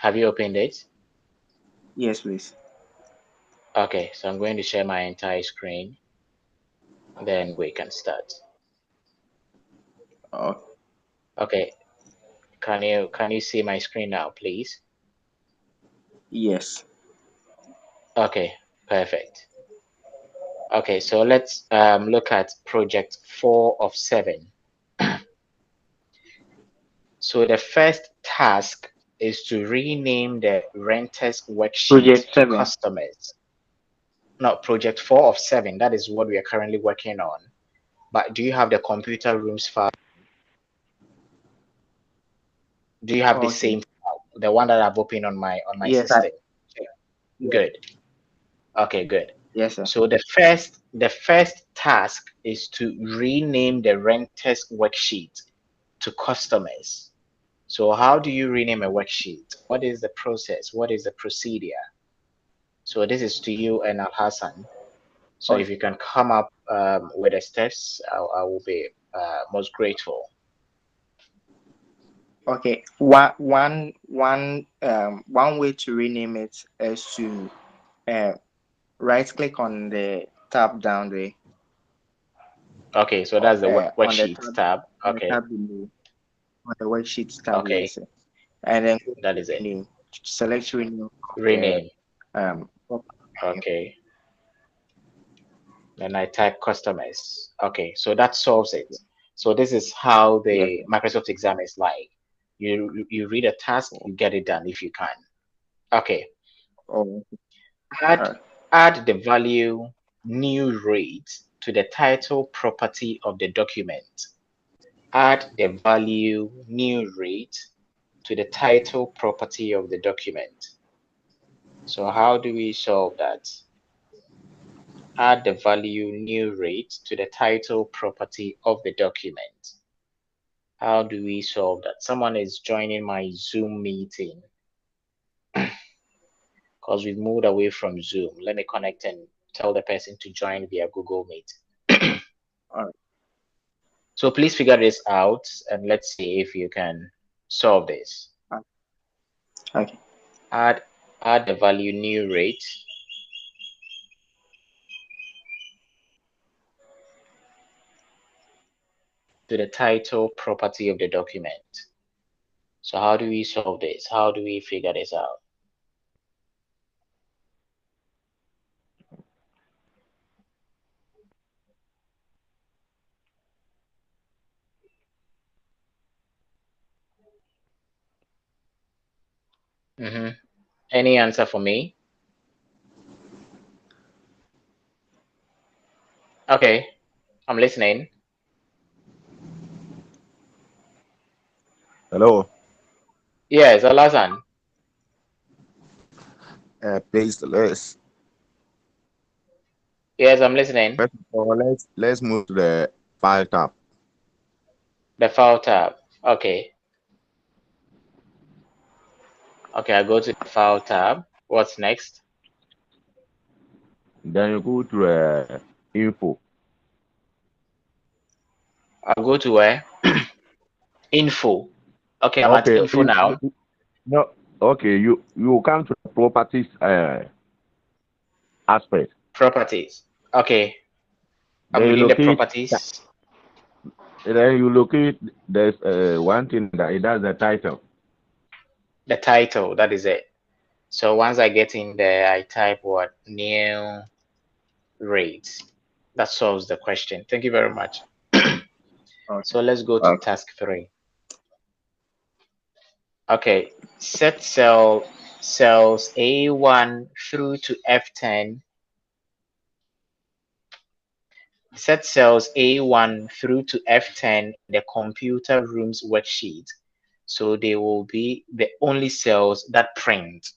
Have you opened it? Yes, please. Okay, so I'm going to share my entire screen. Then we can start. Oh, Okay, can you see my screen now, please? yes. Okay, perfect. Okay, so let's look at project 4 of 7. So the first task is to rename the renters worksheet Project to 7. customers. Not project 4 of 7. That is what we are currently working on. But do you have the computer rooms file? Do you have the Okay. same file, the one that I've opened on my Yes, system? yes, Good. Okay, good. yes, sir. So the first task is to rename the renters worksheet to customers. So how do you rename a worksheet? What is the process? What is the procedure? So this is to you and Al Hassan. So if Okay. you can come up with the steps, I will be most grateful. Okay. One way to rename it is to uh, right click on the tab down there. Okay, so that's the On the worksheet tab. Okay, tab below, on the worksheet tab, okay, yes, sir. And then go that to is it. rename. Select rename from the Rename. um. Okay, then I type customers. Okay, so that solves it. So this is how Yes, the sir. Microsoft exam is like. You read a task, you get it done if you can. Okay, Oh, add uh, add the value new rate to the title property of the document. Add the value new rate to the title property of the document. So how do we solve that? Add the value new rate to the title property of the document. How do we solve that? Someone is joining my Zoom meeting because we've moved away from Zoom. Let me connect and tell the person to join via Google Meet. all right. So please figure this out and let's see if you can solve this. Okay. Add add the value new rate to the title property of the document. So how do we solve this? How do we figure this out? Any answer for me? Okay, I'm listening. Hello. Yes, Alasan. Please Yes, I'm listening. first of all let's move to the file tab. The file tab. Okay. Okay, I go to the file tab. What's next? Then you go to info. I'll go to where? Info. Okay, I'm at Okay. info now. No. Okay. You come to the properties aspect. Properties. Okay, I'm Then you within the locate. properties. Then you locate. There's one thing that it does the title. The title, that is it. So once I get in there, I type what? New rate. That solves the question. Thank you very much. Okay. So let's go to Okay. task 3. Okay, set cells A1 through to F10. Set cells A1 through to F10 in the computer room's worksheet. So they will be the only cells that print.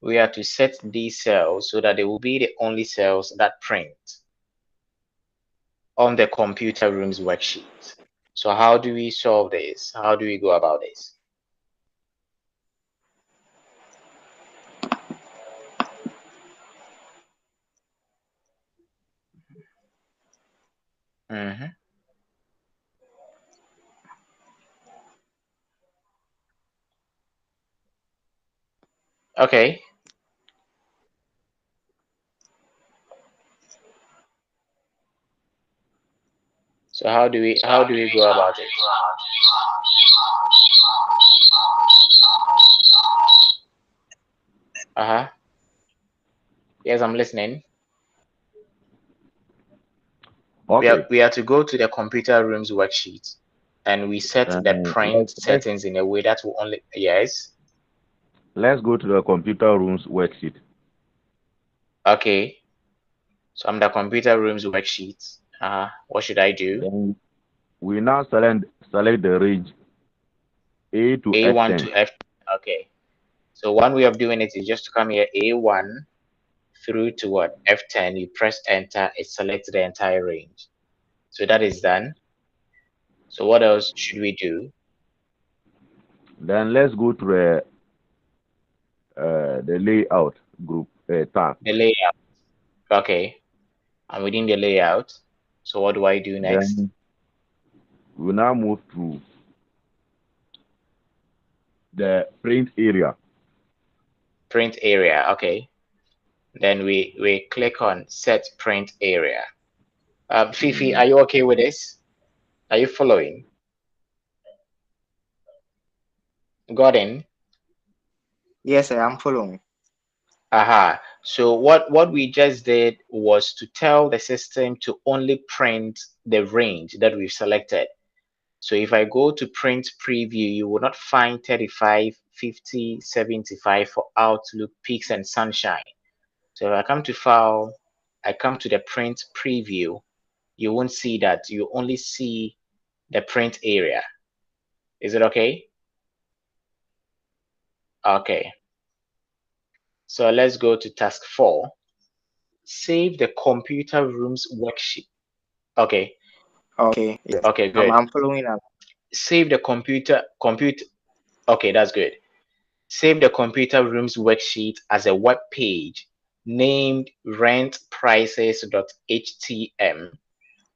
We are to set these cells so that they will be the only cells that print on the computer room's worksheet. So how do we solve this? How do we go about this? Mm-hmm. Okay. So how do we go about it? Uh-huh. Yes, I'm listening. Okay. We are to go to the computer rooms worksheet, and we set the print settings in a way that will only, yes. Let's go to the computer rooms worksheet. Okay. So I'm the computer rooms worksheet. What should I do? Then we now select the range A to A1 F10. to F. Okay. So one way of doing it is just to come here, A1 through to what? F10. You press enter, it selects the entire range. So that is done. So what else should we do? Then let's go to the layout group tab. The layout. Okay. I'm within the layout. So what do I do next? Then we now move to the print area. Print area. Okay. Then we click on set print area. Fifi, are you okay with this? Are you following? Gordon? Yes, I am following. Aha. So what we just did was to tell the system to only print the range that we've selected. So if I go to print preview, you will not find 35, 50, 75 for Outlook, Peaks, and Sunshine. So if I come to file, I come to the print preview, you won't see that. You only see the print area. Is it okay? Okay. So let's go to task 4. Save the computer rooms worksheet. Okay. Okay. Yes. Okay, good. I'm following up. Save the computer. Okay, that's good. Save the computer rooms worksheet as a web page named rentprices.htm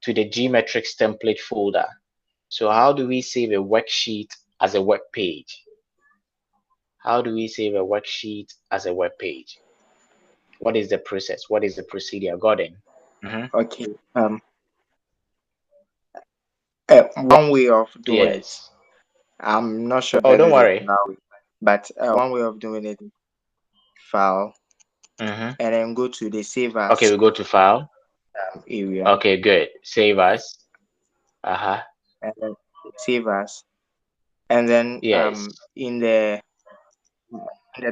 to the geometrics template folder. So how do we save a worksheet as a web page? How do we save a worksheet as a web page? What is the process? What is the procedure? Gordon? Okay. One way of doing it. Yes. I'm not sure Oh, that don't is it worry. now, but one way of doing it, file, and then go to the save as Okay, we go to file. area, Okay, good. Save as. Uh-huh. and then save as, and then Yes. in the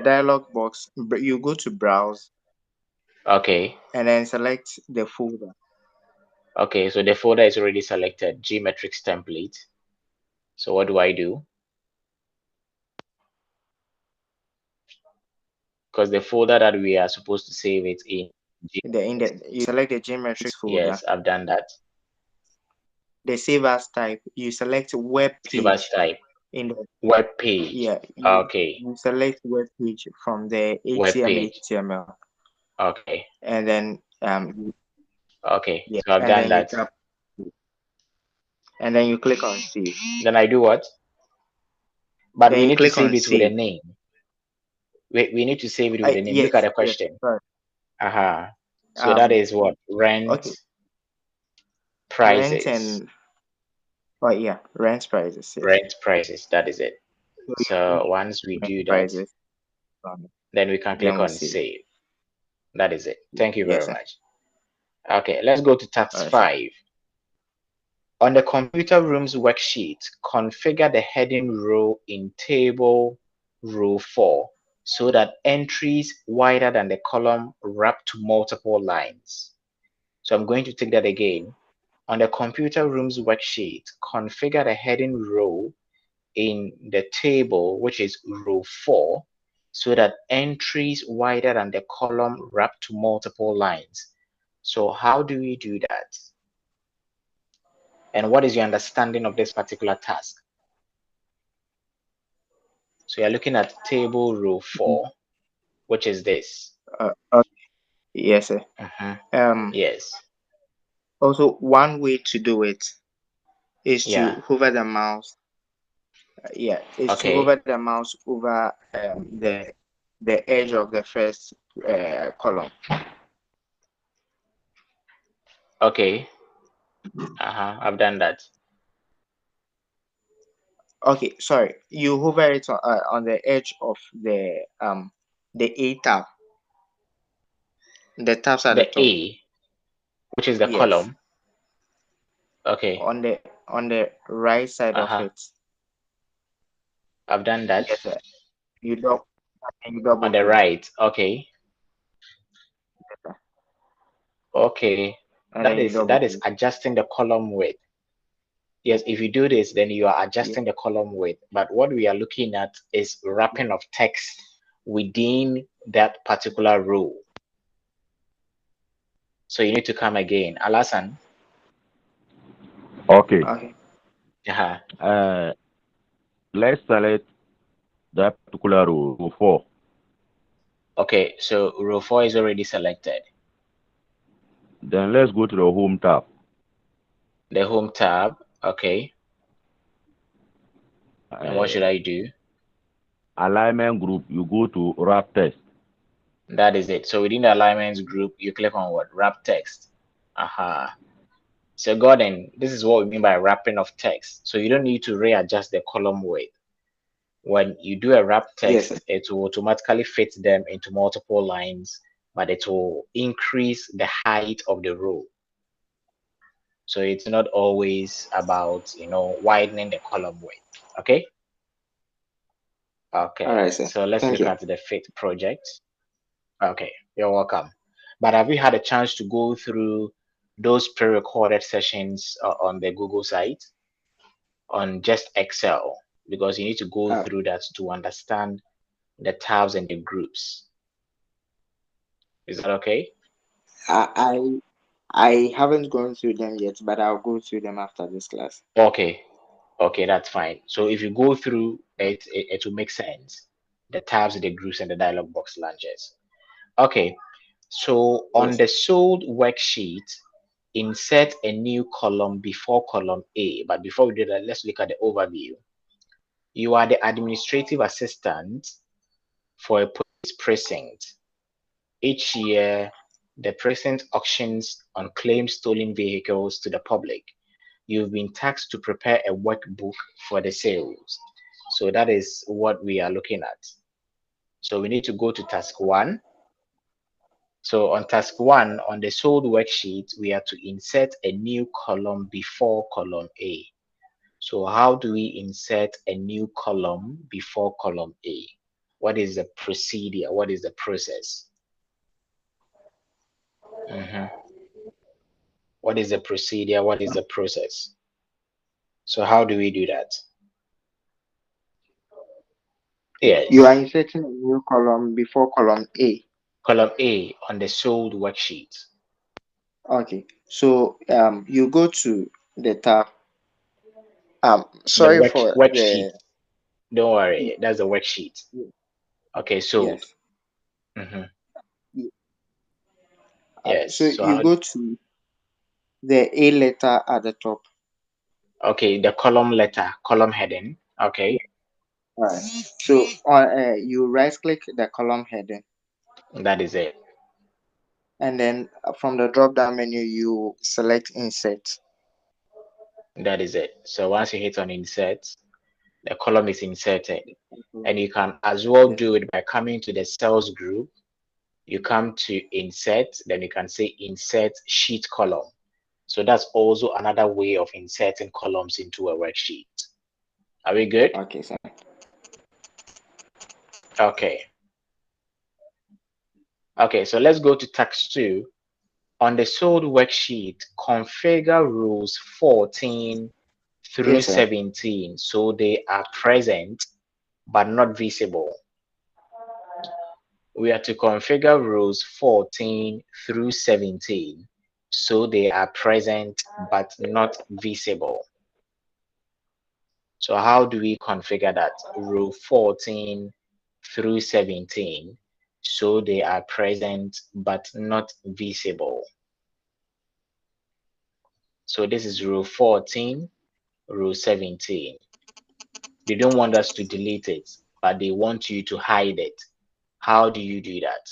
dialog box, you go to browse, Okay. and then select the folder. Okay, so the folder is already selected, geometrics template. So what do I do? Because the folder that we are supposed to save it in. You select the geometrics folder. Yes, I've done that. The save as type, you select web Save as page. type. In the Web page. yeah, Okay. you select web page from the Web page. HTML. Okay. And then Okay. yeah, So I've and done then that. and then you click on save. Then I do what? But Then we you need to click save on it with a save. name. We need to save it with a name. Look at the question. Sorry. Uh-huh. So that is what? Rent Okay. prices. Rent and rent prices. Yes. Rent prices. That is it. So once we do that, Prices. then we can click Then we on save. save. That is it. Thank you very Yes, sir. much. Okay, let's go to task Sir. 5. On the computer rooms worksheet, configure the heading row in table row 4 so that entries wider than the column wrap to multiple lines. So I'm going to take that again. On the computer rooms worksheet, configure the heading row in the table, which is row 4, so that entries wider than the column wrap to multiple lines. So how do we do that? And what is your understanding of this particular task? So you're looking at table row 4, which is this. Okay. Yes, sir. Yes. Also, one way to do it is Yeah. to hover the mouse. To Okay. hover the mouse over the edge of the first column. Okay. I've done that. Okay, sorry. You hover it on the edge of the A tab. The tabs at the The top. A, which is the Yes. column. Okay. On the right side of it. I've done that. Yes, sir. You double On the click. right. Okay. Yes, sir. Okay. And then you double That is click. adjusting the column width. Yes, if you do this, then you are adjusting the column width. But what we are looking at is wrapping of text within that particular row. So you need to come again. Alasan. Okay. Let's select that particular row 4. Okay, so row 4 is already selected. Then let's go to the home tab. The home tab. Okay. And what should I do? Alignment group, you go to wrap text. That is it. So within the alignments group, you click on what? Wrap text. So Gordon, this is what we mean by wrapping of text. So you don't need to readjust the column width. When you do a wrap text, Yes, it will automatically fit them into multiple lines, but it will increase the height of the row. So it's not always about, widening the column width. Okay. Okay. all right, sir. So let's Thank look you. at the fit project. Okay, you're welcome. But have you had a chance to go through those pre-recorded sessions on the Google site on just Excel? Because you need to go through that to understand the tabs and the groups. Is that okay? I haven't gone through them yet, but I'll go through them after this class. Okay, that's fine. So if you go through it, it will make sense. The tabs, the groups, and the dialog box launches. Okay, so on Yes. the sold worksheet, insert a new column before column A. But before we do that, let's look at the overview. You are the administrative assistant for a police precinct. Each year, the precinct auctions unclaimed stolen vehicles to the public. You've been tasked to prepare a workbook for the sales. So that is what we are looking at. So we need to go to task 1. So on task 1, on the sold worksheet, we are to insert a new column before column A. So how do we insert a new column before column A? What is the procedure? What is the process? What is the procedure? What is the process? So how do we do that? Yes. You are inserting a new column before column A. Column A on the sold worksheet. Okay. So you go to the tab. The Sorry for worksheet. the. Don't worry, that's the worksheet. Okay, sold. Yes. Yes. So So you go to the A letter at the top. Okay, the column letter, column heading. Okay. All right. So you right click the column heading. That is it. And then from the drop down menu, you select insert. That is it. So once you hit on insert, the column is inserted. And you can as well do it by coming to the cells group. You come to insert, then you can say insert sheet column. So that's also another way of inserting columns into a worksheet. Are we good? Okay, sir. Okay. Okay, so let's go to task 2. On the sold worksheet, configure rows 14 through 17 so they are present but not visible. We are to configure rows 14 through 17 so they are present but not visible. So how do we configure that? Row 14 through 17 so they are present but not visible. So this is row 14, row 17. They don't want us to delete it, but they want you to hide it. How do you do that?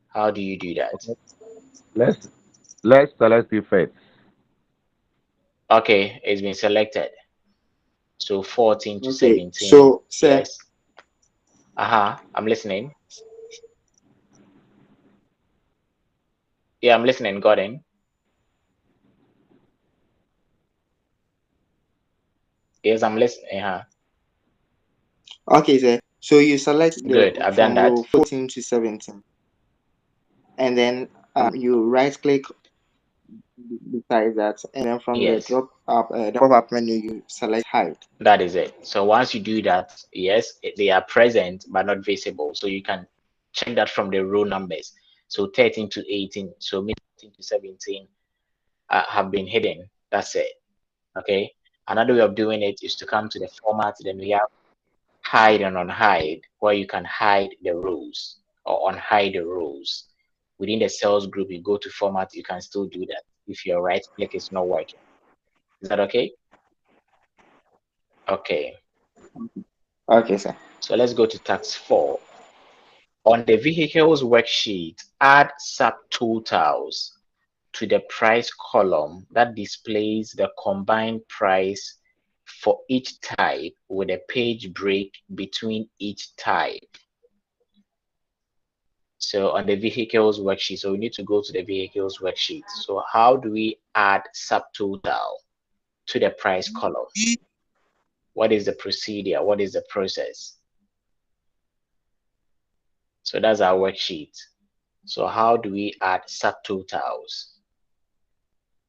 How do you do that? Okay. Let's let's select it first. Okay, it's been selected. So 14 to Okay, 17. so sir, Yes. I'm listening. Yeah, I'm listening, Gordon. Yes, I'm listening. okay, sir. So you select the Good. I've done from that. row 14 to 17, and then you right click beside that, and then from the Yes, drop up the pop-up menu you select hide. that is it. So once you do that, yes, they are present but not visible. So you can check that from the row numbers. So 13 to 18. So 13 to 17 have been hidden. That's it. Okay. Another way of doing it is to come to the format. Then we have hide and unhide, where you can hide the rows or unhide the rows. Within the cells group, you go to format, you can still do that if your right click is not working. Is that okay? Okay. Okay, sir. So let's go to task 4. On the vehicles worksheet, add subtotals to the price column that displays the combined price for each type with a page break between each type. So on the vehicles worksheet, so we need to go to the vehicles worksheet. So how do we add subtotal to the price column? What is the procedure? What is the process? So that's our worksheet. So how do we add subtotals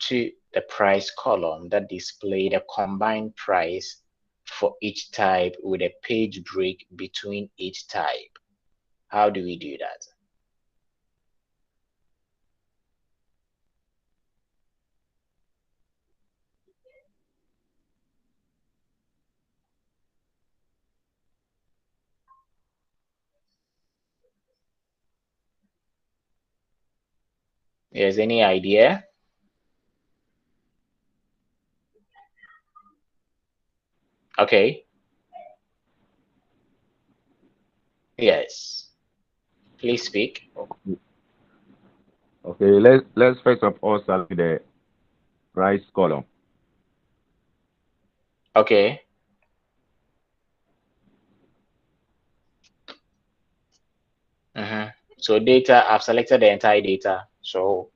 to the price column that display the combined price for each type with a page break between each type? How do we do that? Yes, any idea? Okay. Yes. Please speak. Okay. Okay. Let's first of all select the price column. Okay. So data, I've selected the entire data. So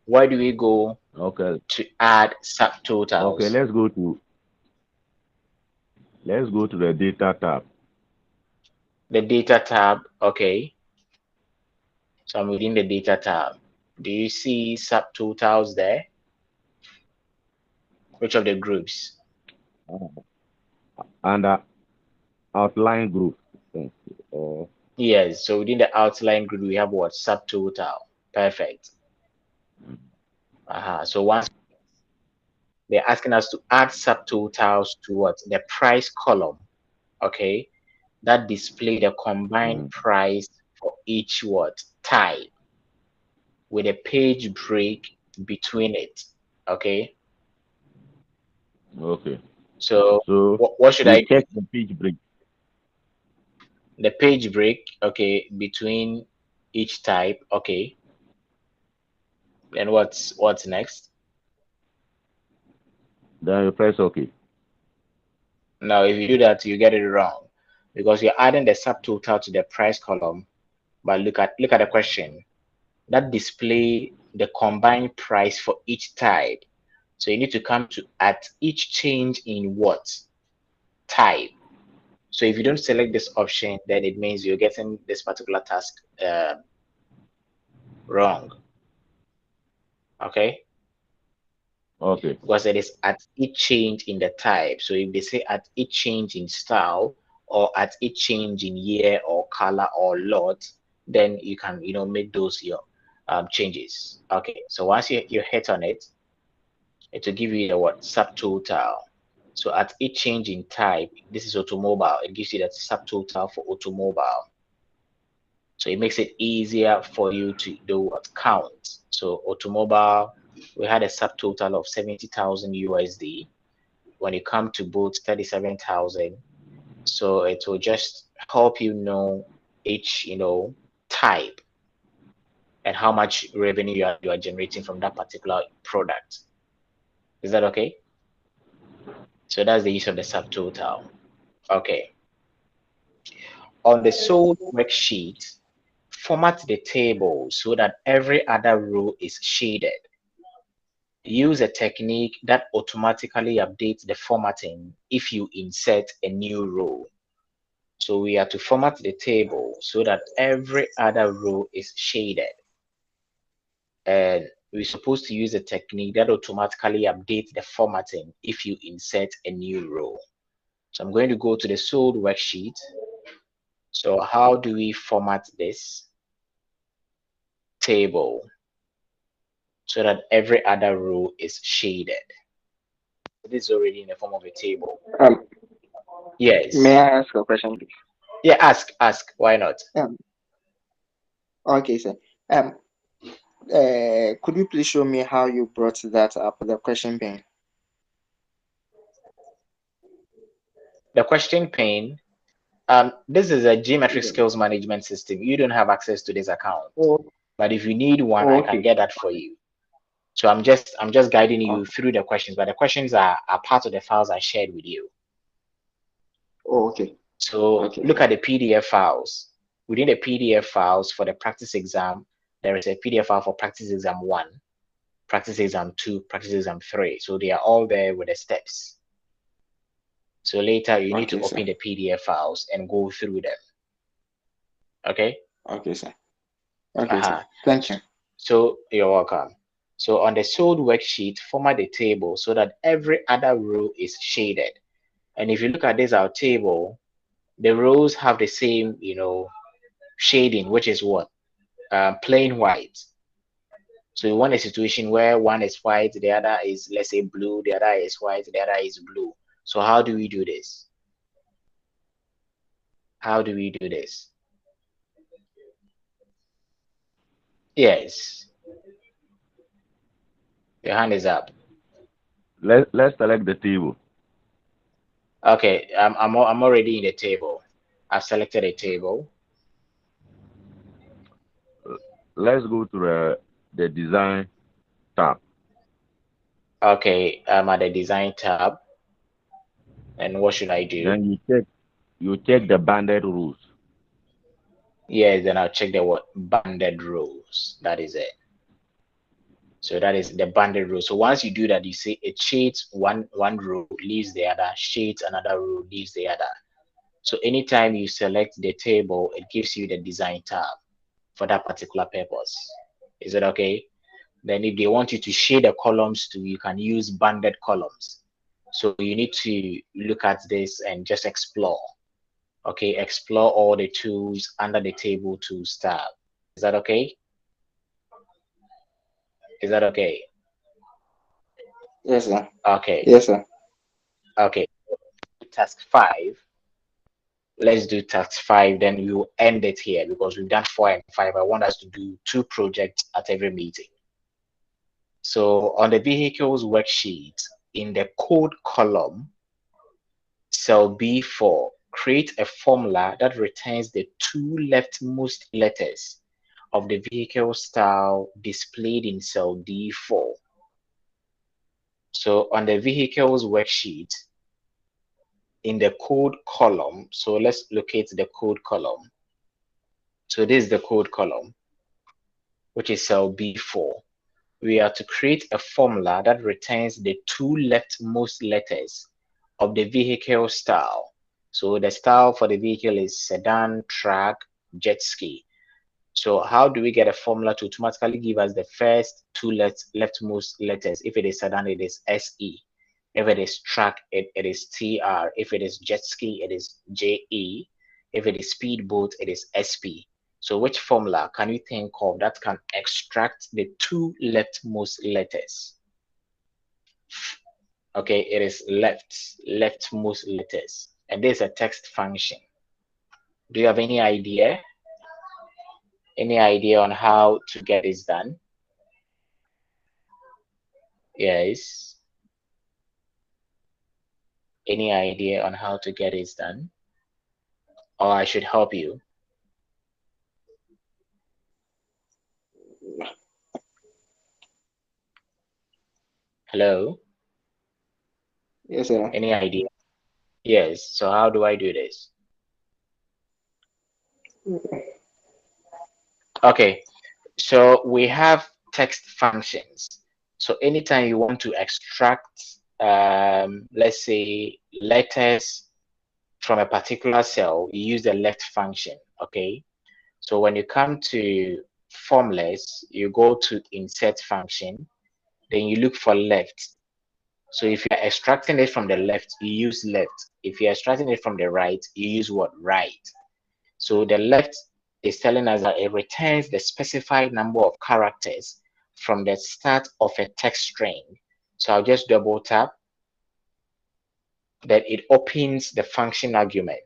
where do we go Okay. to add Okay. subtotals? Let's go to the data tab. The data tab. Okay. So I'm within the data tab. Do you see subtotals there? Which of the groups? Under outline group. Uh, Yes. So within the outline group, we have what? Subtotal. Perfect. So once they're asking us to add subtotals to what? The price column. Okay. That display the combined mm, price for each what? Type with a page break between it. Okay. okay. So So what should I we do? check the page break. The page break, okay, between each type. Okay. Then what's next? Then you press OK. Now, if you do that, you get it wrong because you're adding the subtotal to the price column. But look at the question that display the combined price for each type. So you need to come to at each change in what type. So if you don't select this option, then it means you're getting this particular task wrong. Okay, Okay. because it is at each change in the type. So if they say at each change in style or at each change in year or color or lot, then you can make those your changes. Okay, so once you hit on it, it will give you the what subtotal. So at each change in type, this is automobile. It gives you that subtotal for automobile. So it makes it easier for you to do what count. So automobile, we had a subtotal of 70,000 USD. When you come to boats, 37,000. So it will just help you know each, type and how much revenue you are generating from that particular product. Is that okay? So that's the use of the subtotal. Okay. On the sold worksheet, format the table so that every other row is shaded. Use a technique that automatically updates the formatting if you insert a new row. So we are to format the table so that every other row is shaded. And we're supposed to use a technique that automatically updates the formatting if you insert a new row. So I'm going to go to the sold worksheet. So how do we format this table so that every other row is shaded? This is already in the form of a table. May Yes. I ask a question, please? Yeah, ask. Why not? Okay, sir. Could you please show me how you brought that up, the question pane? The question pane. This is a geometric skills management system. You don't have access to this account, but if you need one, I can Okay. get that for you. So I'm just guiding you through the questions, but the questions are part of the files I shared with you. Okay. So Okay, look sir. at the PDF files. Within the PDF files for the practice exam, there is a PDF file for practice exam 1, practice exam 2, practice exam 3. So they are all there with the steps. So later you need to Okay, sir. open the PDF files and go through them. Okay? Okay, sir. Okay, sir. Thank you. So you're welcome. So on the sold worksheet, format the table so that every other row is shaded. And if you look at this, our table, the rows have the same, shading, which is what? Plain white. So you want a situation where one is white, the other is, let's say, blue, the other is white, the other is blue. So how do we do this? How do we do this? Yes. Your hand is up. Let's select the table. Okay, I'm already in the table. I've selected a table. Let's go to the design tab. Okay, I'm at the design tab. And what should I do? Then you check the banded rules. Yes, then I'll check the what banded rows. That is it. So that is the banded row. So once you do that, you see it shades one row, leaves the other, shades another row, leaves the other. So anytime you select the table, it gives you the design tab for that particular purpose. Is it okay? Then if they want you to shade the columns too, you can use banded columns. So you need to look at this and just explore. Okay, explore all the tools under the table tools tab. Is that okay? Is that okay? Yes, sir. Okay. Yes, sir. Okay. Task 5. Let's do task 5, then we will end it here because we've done 4 and 5. I want us to do 2 projects at every meeting. So on the vehicles worksheet, in the code column, cell B4, create a formula that returns the 2 leftmost letters of the vehicle style displayed in cell D4. So on the vehicles worksheet, in the code column, so let's locate the code column. So this is the code column, which is cell B4. We are to create a formula that returns the 2 leftmost letters of the vehicle style. So the style for the vehicle is sedan, truck, jet ski. So how do we get a formula to automatically give us the first 2 leftmost letters? If it is sedan, it is SE. If it is truck, it is TR. If it is jet ski, it is JE. If it is speedboat, it is SP. So which formula can you think of that can extract the 2 leftmost letters? Okay, it is leftmost letters. And there's a text function. Do you have any idea? Any idea on how to get this done? Yes. Any idea on how to get this done? or I should help you? Hello? Yes, sir. Any idea? Yes. So how do I do this? Okay. So we have text functions. So anytime you want to extract, let's say letters from a particular cell, you use the left function. Okay. So when you come to formulas, you go to insert function, then you look for left. So if you're extracting it from the left, you use left. If you're extracting it from the right, you use what? Right. So the left is telling us that it returns the specified number of characters from the start of a text string. So I'll just double tap, that it opens the function argument.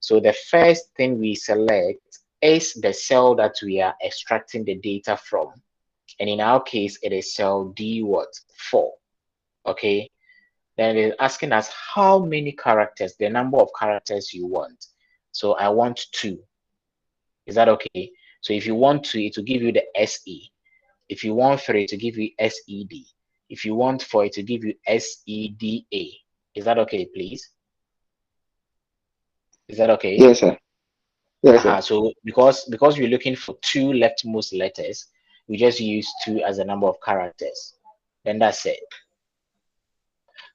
So the first thing we select is the cell that we are extracting the data from. And in our case, it is cell D4. Okay. Then it is asking us how many characters, the number of characters you want. So I want 2. Is that okay? So if you want 2, it will give you the SE. If you want 3, to give you SED. If you want 4, it will give you SEDA. Is that okay, please? Is that okay? Yes, sir. Yes, sir. So because we're looking for 2 leftmost letters, we just use 2 as a number of characters. Then that's it.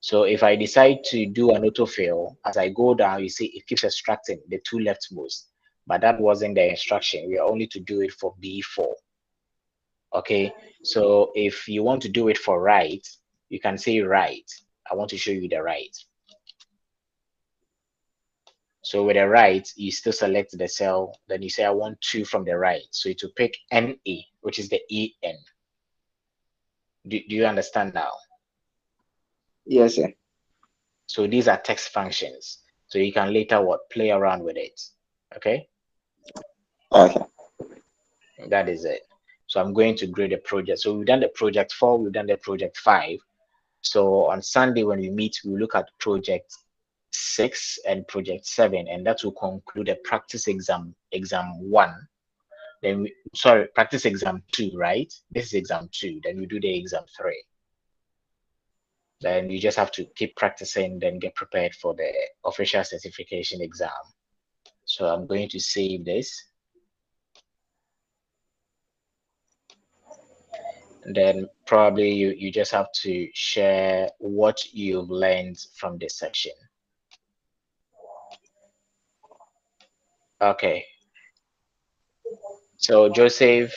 So if I decide to do an autofill, as I go down, you see it keeps extracting the 2 leftmost, but that wasn't the instruction. We are only to do it for B4. Okay, so if you want to do it for right, you can say right. I want to show you the right. So with the right, you still select the cell, then you say I want 2 from the right. So it will pick NA, which is the EN. Do you understand now? Yes, sir. So these are text functions. So you can later play around with it. Okay, Okay. that is it. So I'm going to grade a project. So we've done the project 4, we've done the project 5. So on Sunday when we meet, we look at project 6 and project 7, and that will conclude a practice exam 1. Then practice exam 2, right? This is exam 2. Then we do the exam 3. Then you just have to keep practicing, then get prepared for the official certification exam. So I'm going to save this. And then probably you just have to share what you've learned from this section. Okay. So Joseph,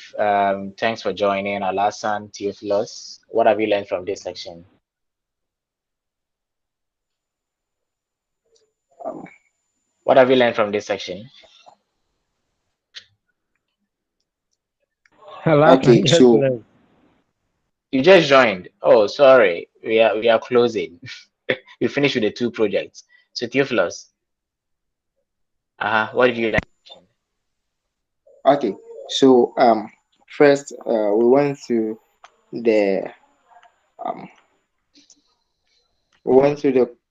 thanks for joining. Alasan, Theophilus, what have you learned from this section? What have you learned from this section? Okay, so You just joined. Oh, sorry. We are closing. We finished with the 2 projects. So Theophilus, what did you learn? okay, so first we went through the um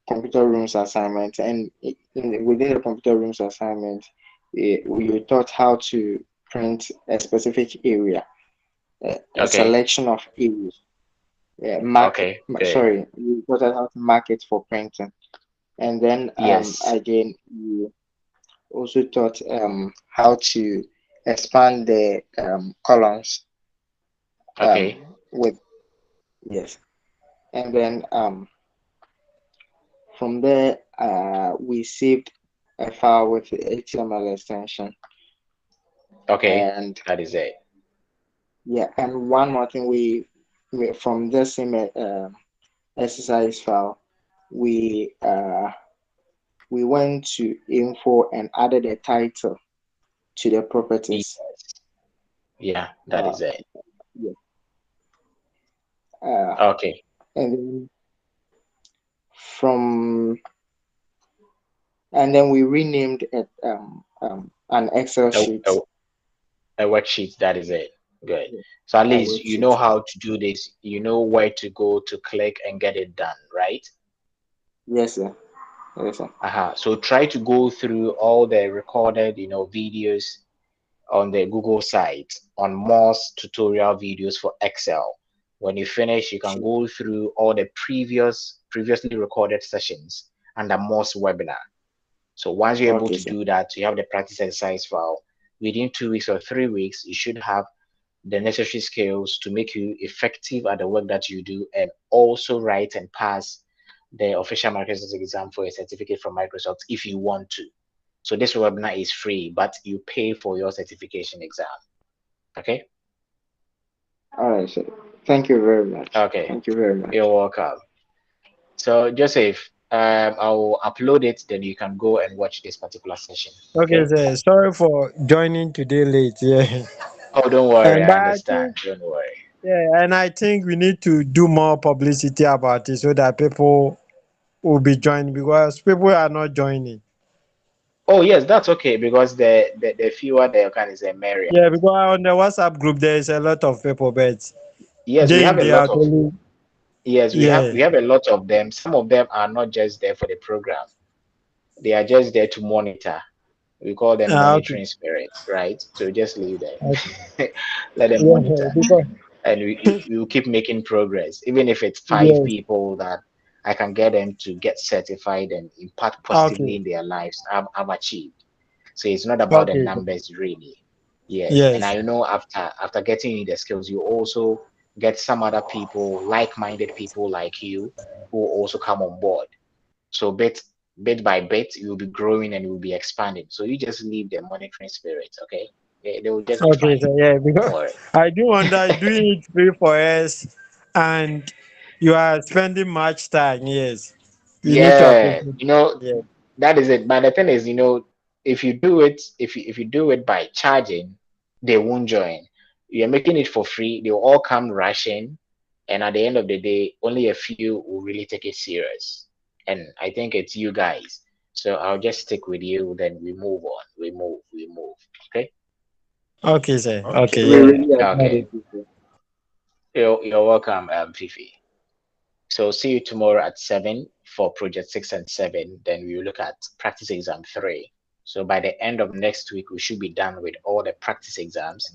computer rooms assignment, and within the computer rooms assignment, we taught how to print a specific area, a Okay. selection of areas. Okay. Good. Sorry, we taught us how to mark it for printing, and then Yes. again we also taught how to expand the columns Okay. with yes, and then from there we saved a file with the HTML extension, Okay. and That is it. yeah, and one more thing, we from the same exercise file, we went to info and added a title to the properties. Yeah, that Uh, is it. yeah. Uh, Okay. and then from and then we renamed it an Excel A, sheet. a, a worksheet, that is it. Good. So at A least you know worksheet. how to do this. You know where to go to click and get it done, right? Yes, sir. Yes, sir. So try to go through all the recorded, videos on the Google site on MOS tutorial videos for Excel. When you finish, you can Sure. go through all the previously recorded sessions under MOS Webinar. So once you're able Okay, to sir. do that, you have the practice exercise file. Within 2 weeks or 3 weeks, you should have the necessary skills to make you effective at the work that you do and also write and pass the official Microsoft exam for a certificate from Microsoft if you want to. So this webinar is free, but you pay for your certification exam. Okay? All right, sir. Thank you very much. Okay. Thank you very much. You're welcome. So Joseph, I'll upload it, then you can go and watch this particular session. Okay, Okay? sir. Sorry for joining today late. Yeah. Oh, don't worry, And I but I understand. think Don't worry. yeah, and I think we need to do more publicity about it so that people will be joining because people are not joining. Oh yes, that's okay because the fewer the kind is a merrier. Yeah, because on the WhatsApp group there is a lot of people, but Yes, we day have in a day lot out of only. yes, Yeah. we have a lot of them. Some of them are not just there for the program. They are just there to monitor. We call them Okay. monitoring spirits, right? So just leave Okay. them. Let them Yeah, monitor. because And we will keep making progress. Even if it's five yes. people that I can get them to get certified and impact positively Okay. in their lives, I've achieved. So it's not about the Okay. numbers really. Yes. And Yes. I know after getting you the skills, you also get some other people, like-minded people like you, who will also come on board. So bit by bit, you'll be growing and you'll be expanding. So you just leave the monitoring spirit, okay? They will just be Okay, fine. so yeah, Don't because worry. I do wonder doing it free for us and you are spending much time. Yes, we need to Yeah, appreciate. Yeah. that is it. But the thing is, if you do it, if you do it by charging, they won't join. You're making it for free, they'll all come rushing, and at the end of the day, only a few will really take it serious. And I think it's you guys. So I'll just stick with you, then we move on. We move. Okay? Okay, sir. Okay, Okay, we yeah. really Okay. appreciate it. You're welcome, Fifi. So see you tomorrow at 7 for project 6 and 7. Then we will look at practice exam 3. So by the end of next week, we should be done with all the practice exams.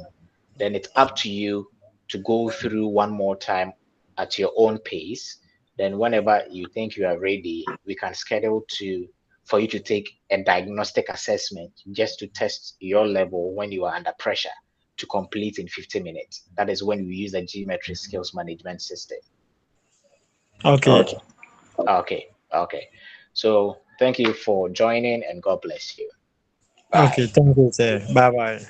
Then it's up to you to go through one more time at your own pace. Then whenever you think you are ready, we can schedule for you to take a diagnostic assessment just to test your level when you are under pressure to complete in 50 minutes. That is when we use the geometry skills management system. Okay. Okay. Okay, okay. So thank you for joining and God bless you. Bye. Okay, thank you, sir. Bye bye.